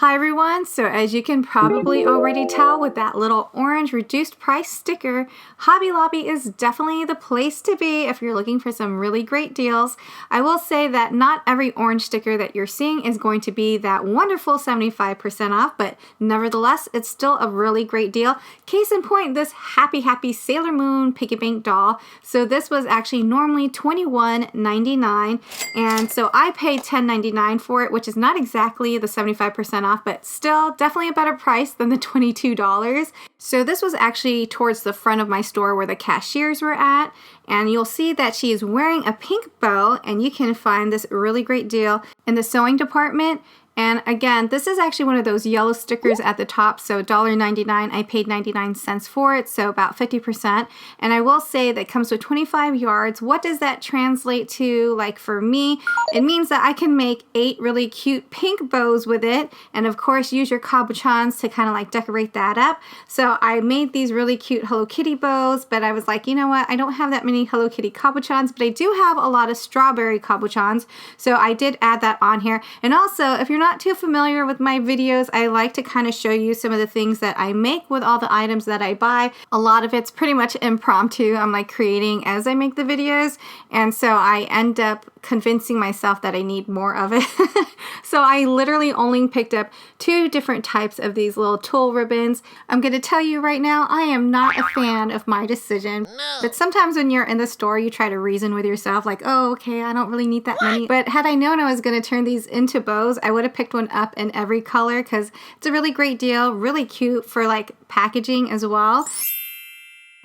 Hi everyone, so as you can probably already tell with that little orange reduced price sticker, Hobby Lobby is definitely the place to be if you're looking for some really great deals. I will say that not every orange sticker that you're seeing is going to be that wonderful 75% off, but nevertheless, it's still a really great deal. Case in point, this Happy Sailor Moon Piggy Bank doll. So this was actually normally $21.99, and so I paid $10.99 for it, which is not exactly the 75% off, but still definitely a better price than the $22. So this was actually towards the front of my store where the cashiers were at, and you'll see that she is wearing a pink bow, and you can find this really great deal in the sewing department. And again, this is actually one of those yellow stickers at the top, so $1.99. I paid 99 cents for it, so about 50%. And I will say that it comes with 25 yards. What does that translate to? Like for me, it means that I can make 8 really cute pink bows with it, and of course use your cabochons to kind of like decorate that up. So I made these really cute Hello Kitty bows, but I was like, you know what? I don't have that many Hello Kitty cabochons, but I do have a lot of strawberry cabochons, so I did add that on here. And also, if you're not too familiar with my videos, I like to kind of show you some of the things that I make with all the items that I buy. A lot of it's pretty much impromptu. I'm like creating as I make the videos, and so I end up convincing myself that I need more of it. So I literally only picked up 2 different types of these little tulle ribbons. I'm going to tell you right now, I am not a fan of my decision. No. But sometimes when you're in the store, you try to reason with yourself like, oh, okay, I don't really need that many. But had I known I was going to turn these into bows, I would have picked one up in every color because it's a really great deal, really cute for like packaging as well.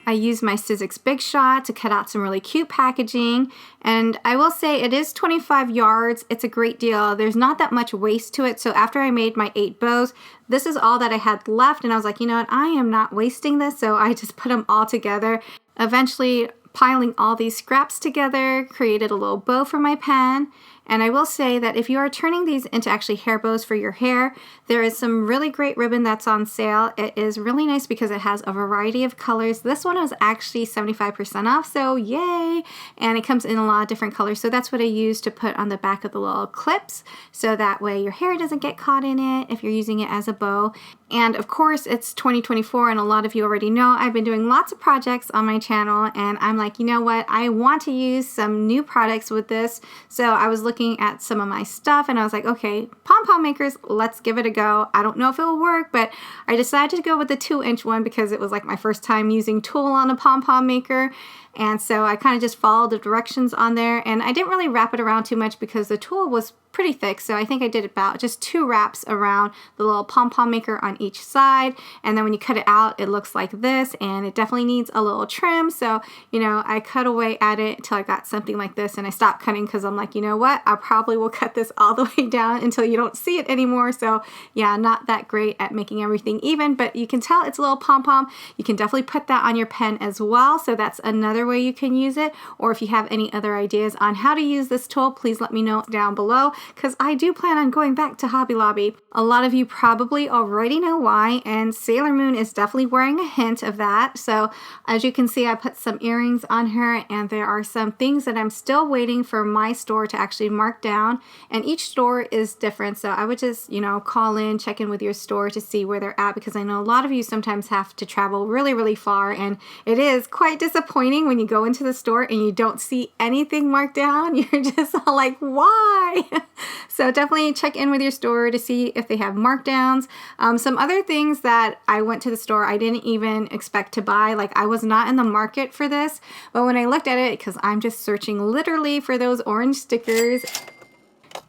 I used my Sizzix Big Shot to cut out some really cute packaging, and I will say it is 25 yards. It's a great deal. There's not that much waste to it, so after I made my 8 bows, this is all that I had left, and I was like, you know what, I am not wasting this, so I just put them all together. Eventually, piling all these scraps together, created a little bow for my pen. And I will say that if you are turning these into actually hair bows for your hair, there is some really great ribbon that's on sale. It is really nice because it has a variety of colors. This one was actually 75% off, so yay! And it comes in a lot of different colors, so that's what I use to put on the back of the little clips, so that way your hair doesn't get caught in it if you're using it as a bow. And of course, it's 2024, and a lot of you already know I've been doing lots of projects on my channel, and I'm like, you know what, I want to use some new products with this. So I was looking at some of my stuff, and I was like, okay, pom-pom makers, let's give it a go. I don't know if it will work, but I decided to go with the 2-inch one because it was like my first time using tulle on a pom-pom maker. And so I kind of just followed the directions on there, and I didn't really wrap it around too much because the tulle was pretty thick, so I think I did about just 2 wraps around the little pom-pom maker on each side, and then when you cut it out, it looks like this, and it definitely needs a little trim. So, you know, I cut away at it until I got something like this, and I stopped cutting because I'm like, you know what, I probably will cut this all the way down until you don't see it anymore. So yeah, not that great at making everything even, but you can tell it's a little pom-pom. You can definitely put that on your pen as well, so that's another way you can use it. Or if you have any other ideas on how to use this tool, please let me know down below, because I do plan on going back to Hobby Lobby. A lot of you probably already know why, and Sailor Moon is definitely wearing a hint of that. So as you can see, I put some earrings on her, and there are some things that I'm still waiting for my store to actually mark down, and each store is different. So I would just, you know, call in, check in with your store to see where they're at, because I know a lot of you sometimes have to travel really far, and it is quite disappointing when you go into the store and you don't see anything marked down. You're just all like, why? So definitely check in with your store to see if they have markdowns. Some other things that I went to the store I didn't even expect to buy, like I was not in the market for this, but when I looked at it, because I'm just searching literally for those orange stickers,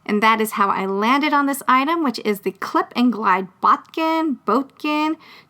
and that is how I landed on this item, which is the Clip and Glide Boatkin,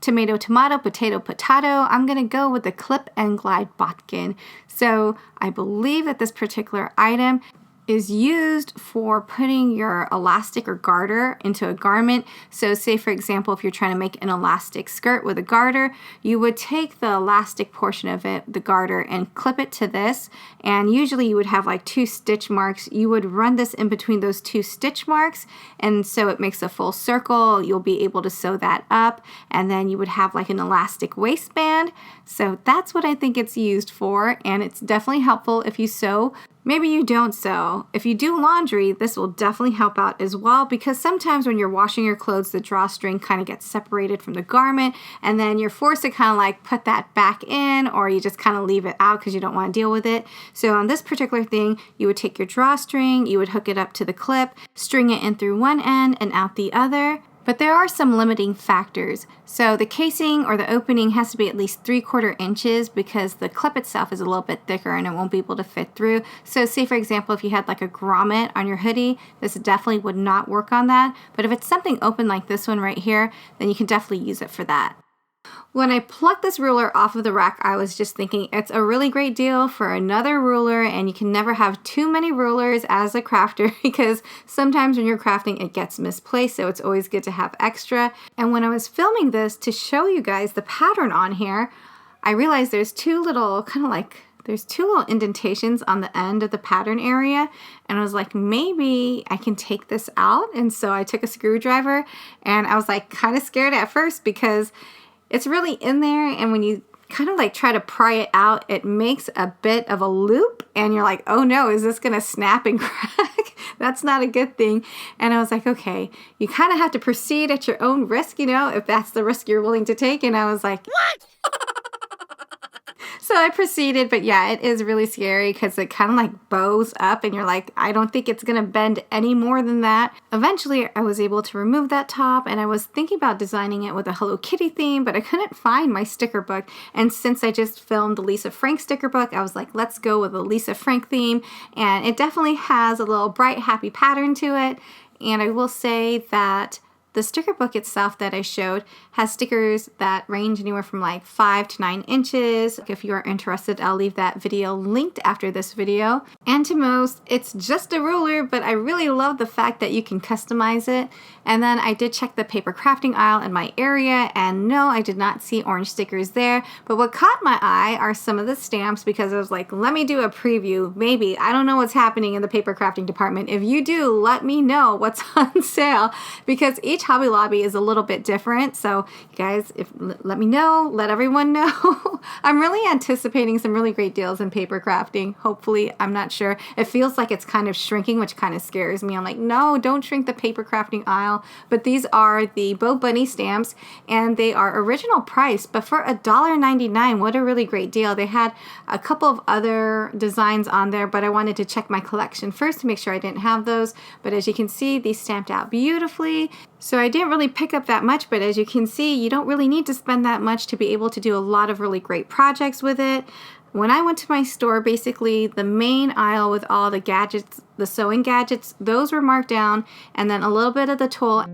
tomato, potato, potato. I'm gonna go with the Clip and Glide Boatkin. So I believe that this particular item is used for putting your elastic or garter into a garment. So say for example, if you're trying to make an elastic skirt with a garter, you would take the elastic portion of it, the garter, and clip it to this, and usually you would have like 2 stitch marks. You would run this in between those 2 stitch marks, and so it makes a full circle. You'll be able to sew that up, and then you would have like an elastic waistband. So that's what I think it's used for, and it's definitely helpful if you sew Maybe you don't sew. If you do laundry, this will definitely help out as well, because sometimes when you're washing your clothes, the drawstring kind of gets separated from the garment, and then you're forced to kind of like put that back in, or you just kind of leave it out because you don't want to deal with it. So on this particular thing, you would take your drawstring, you would hook it up to the clip, string it in through one end and out the other. But there are some limiting factors. So the casing or the opening has to be at least 3/4 inches, because the clip itself is a little bit thicker and it won't be able to fit through. So say for example, if you had like a grommet on your hoodie, this definitely would not work on that. But if it's something open like this one right here, then you can definitely use it for that. When I plucked this ruler off of the rack, I was just thinking it's a really great deal for another ruler, and you can never have too many rulers as a crafter because sometimes when you're crafting it gets misplaced, so it's always good to have extra. And when I was filming this to show you guys the pattern on here, I realized there's two little indentations on the end of the pattern area, and I was like, maybe I can take this out. And so I took a screwdriver, and I was like kind of scared at first because it's really in there, and when you kind of like try to pry it out, it makes a bit of a loop, and you're like, oh no, is this gonna snap and crack? That's not a good thing. And I was like, okay, you kind of have to proceed at your own risk, you know, if that's the risk you're willing to take. And I was like, what? So I proceeded, but yeah, it is really scary because it kind of like bows up and you're like, I don't think it's going to bend any more than that. Eventually, I was able to remove that top, and I was thinking about designing it with a Hello Kitty theme, but I couldn't find my sticker book. And since I just filmed the Lisa Frank sticker book, I was like, let's go with a Lisa Frank theme. And it definitely has a little bright, happy pattern to it. And I will say that the sticker book itself that I showed has stickers that range anywhere from like 5 to 9 inches. If you are interested, I'll leave that video linked after this video. And to most, it's just a ruler, but I really love the fact that you can customize it. And then I did check the paper crafting aisle in my area, and no, I did not see orange stickers there. But what caught my eye are some of the stamps, because I was like, let me do a preview. Maybe, I don't know what's happening in the paper crafting department. If you do, let me know what's on sale, because each Hobby Lobby is a little bit different. So you guys, let me know, let everyone know. I'm really anticipating some really great deals in paper crafting. Hopefully, I'm not sure. It feels like it's kind of shrinking, which kind of scares me. I'm like, no, don't shrink the paper crafting aisle. But these are the Bo Bunny stamps, and they are original price, but for $1.99, what a really great deal. They had a couple of other designs on there, but I wanted to check my collection first to make sure I didn't have those. But as you can see, these stamped out beautifully. So I didn't really pick up that much, but as you can see, you don't really need to spend that much to be able to do a lot of really great projects with it. When I went to my store, basically the main aisle with all the gadgets, the sewing gadgets, those were marked down, and then a little bit of the tool.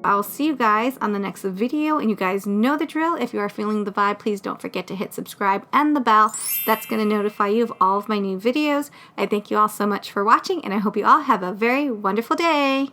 I'll see you guys on the next video, and you guys know the drill. If you are feeling the vibe, please don't forget to hit subscribe and the bell. That's going to notify you of all of my new videos. I thank you all so much for watching, and I hope you all have a very wonderful day.